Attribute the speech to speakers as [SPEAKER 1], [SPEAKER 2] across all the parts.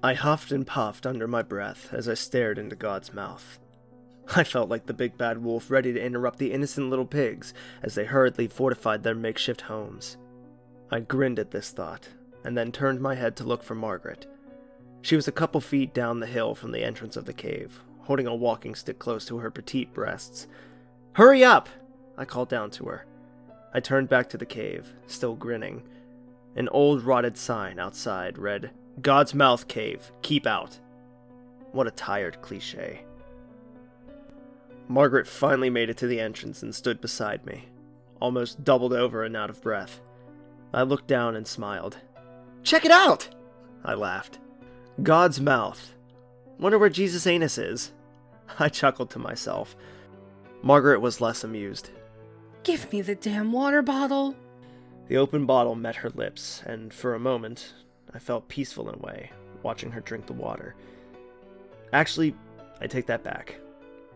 [SPEAKER 1] I huffed and puffed under my breath as I stared into God's mouth. I felt like the big bad wolf ready to interrupt the innocent little pigs as they hurriedly fortified their makeshift homes. I grinned at this thought, and then turned my head to look for Margaret. She was a couple feet down the hill from the entrance of the cave, holding a walking stick close to her petite breasts. "Hurry up!" I called down to her. I turned back to the cave, still grinning. An old rotted sign outside read, "God's Mouth Cave, keep out." What a tired cliche. Margaret finally made it to the entrance and stood beside me, almost doubled over and out of breath. I looked down and smiled. "Check it out!" I laughed. God's mouth. Wonder where Jesus' anus is. I chuckled to myself. Margaret was less amused.
[SPEAKER 2] "Give me the damn water bottle."
[SPEAKER 1] The open bottle met her lips, and for a moment, I felt peaceful in a way, watching her drink the water. Actually, I take that back.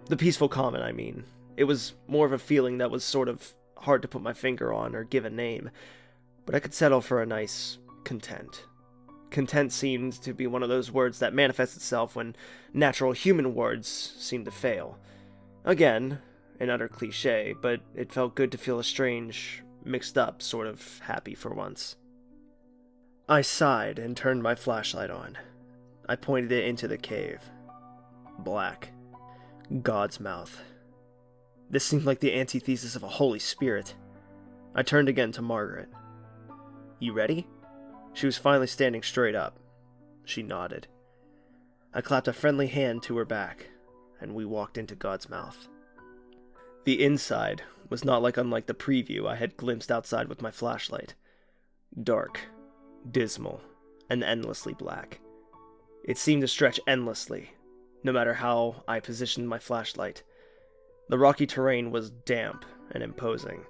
[SPEAKER 1] The peaceful comment, I mean. It was more of a feeling that was sort of hard to put my finger on or give a name, but I could settle for a nice content. Content seemed to be one of those words that manifests itself when natural human words seem to fail. Again, an utter cliche, but it felt good to feel a strange, mixed up sort of happy for once. I sighed and turned my flashlight on. I pointed it into the cave. Black. God's mouth. This seemed like the antithesis of a Holy Spirit. I turned again to Margaret. "You ready?" She was finally standing straight up. She nodded. I clapped a friendly hand to her back, and we walked into God's mouth. The inside was not unlike the preview I had glimpsed outside with my flashlight. Dark, dismal, and endlessly black. It seemed to stretch endlessly, no matter how I positioned my flashlight. The rocky terrain was damp and imposing.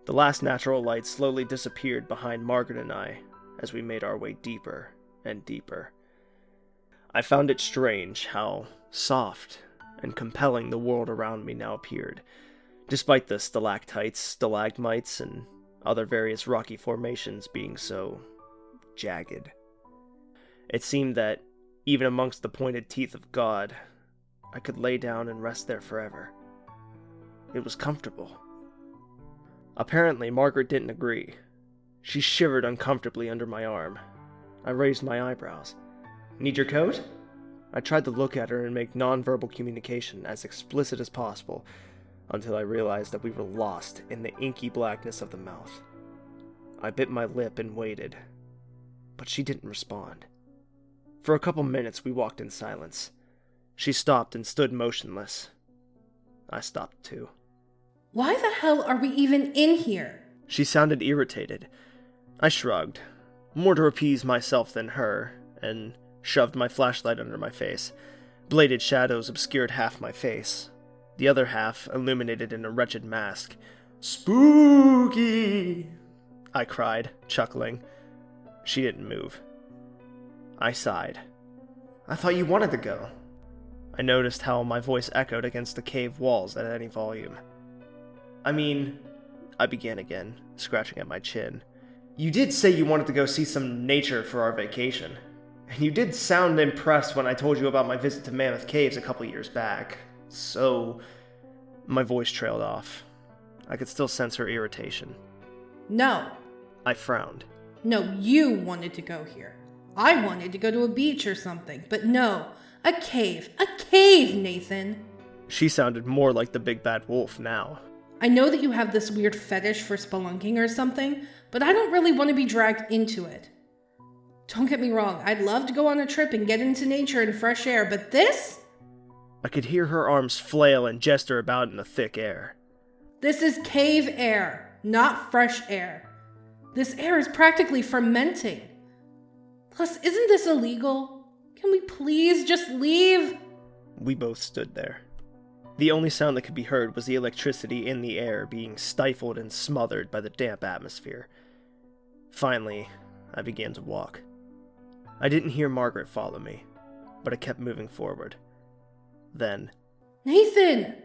[SPEAKER 1] The last natural light slowly disappeared behind Margaret and I as we made our way deeper and deeper. I found it strange how soft and compelling the world around me now appeared, despite the stalactites, stalagmites, and other various rocky formations being so jagged. It seemed that, even amongst the pointed teeth of God, I could lay down and rest there forever. It was comfortable. Apparently, Margaret didn't agree. She shivered uncomfortably under my arm. I raised my eyebrows. "Need your coat?" I tried to look at her and make nonverbal communication as explicit as possible, until I realized that we were lost in the inky blackness of the mouth. I bit my lip and waited, but she didn't respond. For a couple minutes we walked in silence. She stopped and stood motionless. I stopped too.
[SPEAKER 2] "Why the hell are we even in here?"
[SPEAKER 1] She sounded irritated. I shrugged, more to appease myself than her, and shoved my flashlight under my face. Bladed shadows obscured half my face, the other half illuminated in a wretched mask. "Spooky!" I cried, chuckling. She didn't move. I sighed. "I thought you wanted to go." I noticed how my voice echoed against the cave walls at any volume. I began again, scratching at my chin. "You did say you wanted to go see some nature for our vacation. And you did sound impressed when I told you about my visit to Mammoth Caves a couple years back. So..." My voice trailed off. I could still sense her irritation.
[SPEAKER 2] "No.
[SPEAKER 1] I frowned.
[SPEAKER 2] No, you wanted to go here. I wanted to go to a beach or something, but no. A cave, Nathan."
[SPEAKER 1] She sounded more like the big bad wolf now.
[SPEAKER 2] "I know that you have this weird fetish for spelunking or something, but I don't really want to be dragged into it. Don't get me wrong, I'd love to go on a trip and get into nature and fresh air, but this?
[SPEAKER 1] I could hear her arms flail and gesture about in the thick air.
[SPEAKER 2] This is cave air, not fresh air. This air is practically fermenting. Plus, isn't this illegal? Can we please just leave?"
[SPEAKER 1] We both stood there. The only sound that could be heard was the electricity in the air being stifled and smothered by the damp atmosphere. Finally, I began to walk. I didn't hear Margaret follow me, but I kept moving forward. Then,
[SPEAKER 2] "Nathan!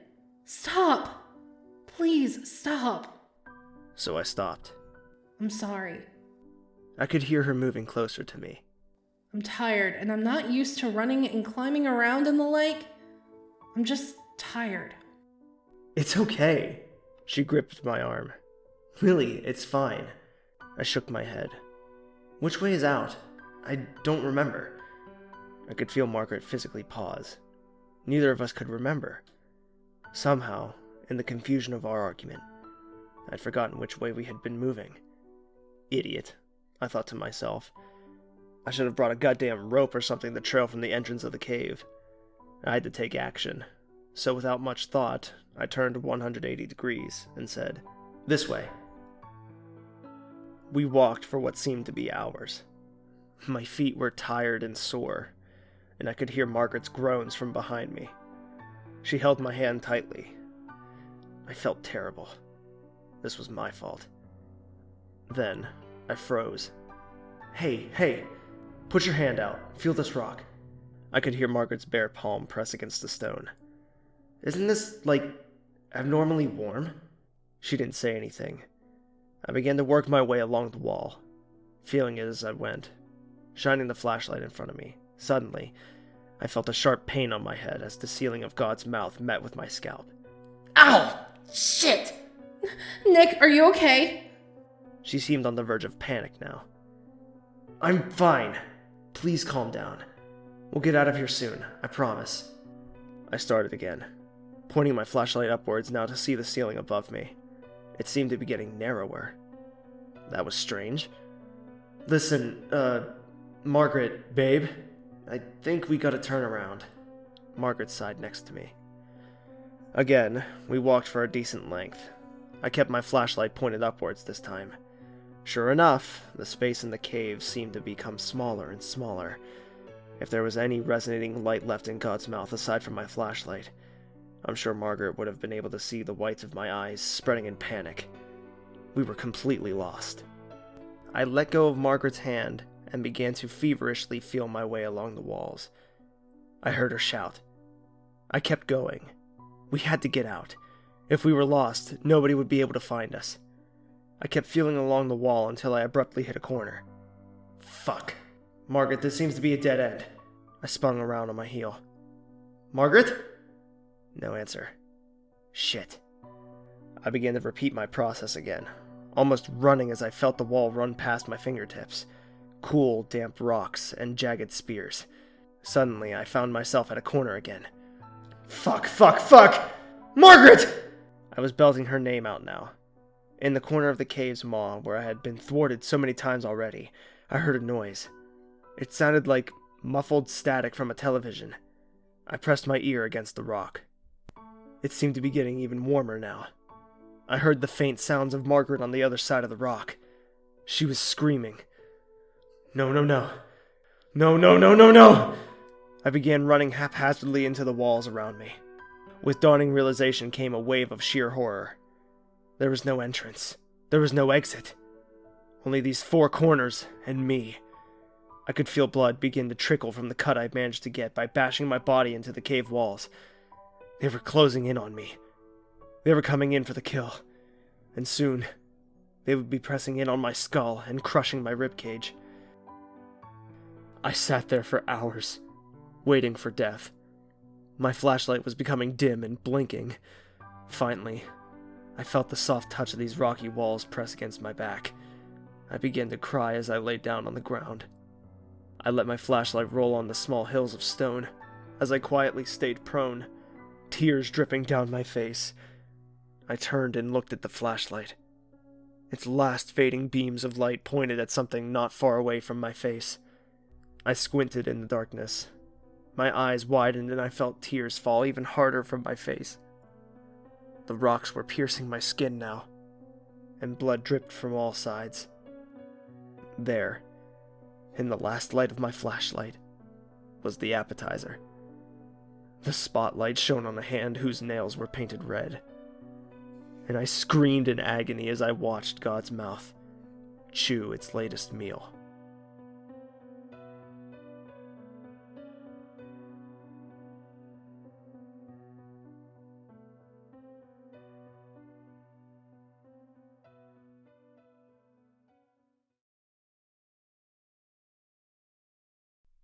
[SPEAKER 2] Stop! Please, stop!"
[SPEAKER 1] So I stopped.
[SPEAKER 2] "I'm sorry."
[SPEAKER 1] I could hear her moving closer to me.
[SPEAKER 2] I'm tired, and I'm not used to running and climbing around in the lake. I'm just tired.
[SPEAKER 1] It's okay. She gripped my arm. Really, it's fine. I shook my head. Which way is out? I don't remember. I could feel Margaret physically pause. Neither of us could remember. Somehow, in the confusion of our argument, I'd forgotten which way we had been moving. Idiot, I thought to myself. I should have brought a goddamn rope or something to trail from the entrance of the cave. I had to take action, so without much thought, I turned 180 degrees and said, "This way." We walked for what seemed to be hours. My feet were tired and sore, and I could hear Margaret's groans from behind me. She held my hand tightly. I felt terrible. This was my fault. Then, I froze. Hey, put your hand out. Feel this rock." I could hear Margaret's bare palm press against the stone. "Isn't this, abnormally warm?" She didn't say anything. I began to work my way along the wall, feeling it as I went, shining the flashlight in front of me. Suddenly, I felt a sharp pain on my head as the ceiling of God's mouth met with my scalp.
[SPEAKER 3] Ow! Shit!
[SPEAKER 2] Nick, are you okay?
[SPEAKER 1] She seemed on the verge of panic now. "I'm fine. Please calm down. We'll get out of here soon, I promise." I started again, pointing my flashlight upwards now to see the ceiling above me. It seemed to be getting narrower. That was strange. "Listen, Margaret, babe, I think we gotta turn around." Margaret sighed next to me. Again, we walked for a decent length. I kept my flashlight pointed upwards this time. Sure enough, the space in the cave seemed to become smaller and smaller. If there was any resonating light left in God's mouth aside from my flashlight, I'm sure Margaret would have been able to see the whites of my eyes spreading in panic. We were completely lost. I let go of Margaret's hand and began to feverishly feel my way along the walls. I heard her shout. I kept going. We had to get out. If we were lost, nobody would be able to find us. I kept feeling along the wall until I abruptly hit a corner. Fuck. "Margaret, this seems to be a dead end." I spun around on my heel. "Margaret?" No answer. Shit. I began to repeat my process again, almost running as I felt the wall run past my fingertips. Cool, damp rocks and jagged spears. Suddenly, I found myself at a corner again. Fuck! Margaret! I was belting her name out now. In the corner of the cave's maw, where I had been thwarted so many times already, I heard a noise. It sounded like muffled static from a television. I pressed my ear against the rock. It seemed to be getting even warmer now. I heard the faint sounds of Margaret on the other side of the rock. She was screaming. No. No. I began running haphazardly into the walls around me. With dawning realization came a wave of sheer horror. There was no entrance. There was no exit. Only these four corners and me. I could feel blood begin to trickle from the cut I managed to get by bashing my body into the cave walls. They were closing in on me. They were coming in for the kill. And soon, they would be pressing in on my skull and crushing my ribcage. I sat there for hours, waiting for death. My flashlight was becoming dim and blinking. Finally, I felt the soft touch of these rocky walls press against my back. I began to cry as I lay down on the ground. I let my flashlight roll on the small hills of stone as I quietly stayed prone, tears dripping down my face. I turned and looked at the flashlight. Its last fading beams of light pointed at something not far away from my face. I squinted in the darkness. My eyes widened and I felt tears fall even harder from my face. The rocks were piercing my skin now, and blood dripped from all sides. There, in the last light of my flashlight, was the appetizer. The spotlight shone on a hand whose nails were painted red. And I screamed in agony as I watched God's mouth chew its latest meal.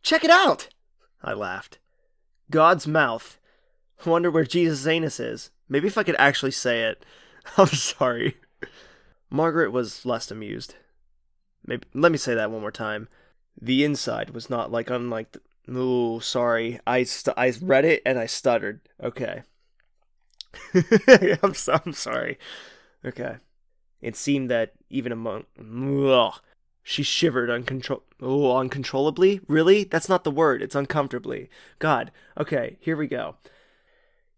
[SPEAKER 1] Check it out! I laughed. God's mouth. Wonder where Jesus' anus is. Maybe if I could actually say it. I'm sorry. Margaret was less amused. Maybe let me say that one more time. The inside was not unlike the... Oh, sorry. I read it and I stuttered. Okay. I'm sorry. Okay. It seemed that even among... Ugh, she shivered uncontrollably? Really? That's not the word. It's uncomfortably. God. Okay, here we go.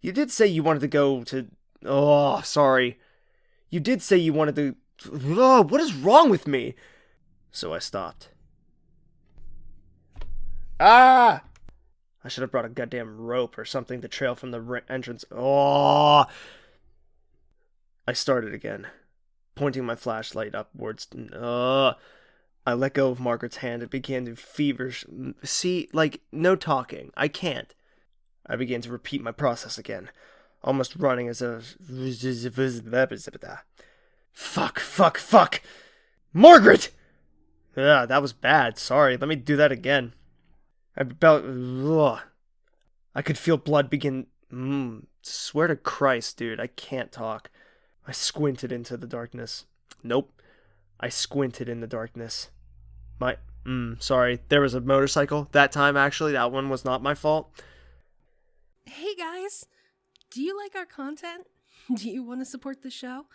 [SPEAKER 1] You did say you wanted to go to... Oh, sorry. You did say you wanted to... Oh, what is wrong with me? So I stopped. Ah! I should have brought a goddamn rope or something to trail from the entrance. Oh! I started again, pointing my flashlight upwards. I let go of Margaret's hand and began to See, no talking. I can't. I began to repeat my process again, almost running as a... Fuck! Margaret! Yeah, that was bad. Sorry, let me do that again. I could feel blood begin... Swear to Christ, dude, I can't talk. I squinted into the darkness. Nope. I squinted in the darkness. Sorry, there was a motorcycle. That time, actually, that one was not my fault.
[SPEAKER 2] Hey guys, do you like our content? Do you want to support the show?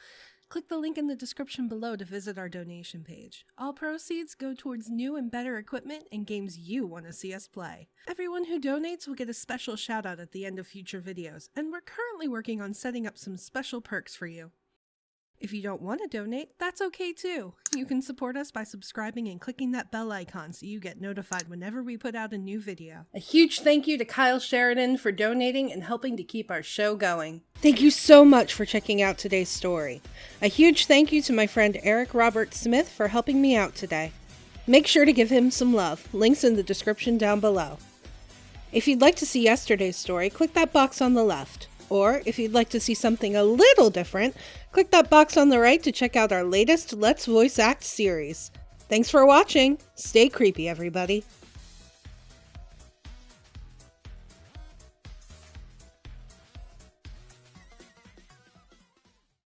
[SPEAKER 2] Click the link in the description below to visit our donation page. All proceeds go towards new and better equipment and games you want to see us play. Everyone who donates will get a special shout out at the end of future videos, and we're currently working on setting up some special perks for you. If you don't want to donate, that's okay too. You can support us by subscribing and clicking that bell icon so you get notified whenever we put out a new video. A huge thank you to Kyle Sheridan for donating and helping to keep our show going. Thank you so much for checking out today's story. A huge thank you to my friend Eric Robert Smith for helping me out today. Make sure to give him some love. Links in the description down below. If you'd like to see yesterday's story, click that box on the left. Or, if you'd like to see something a little different, click that box on the right to check out our latest Let's Voice Act series. Thanks for watching. Stay creepy, everybody.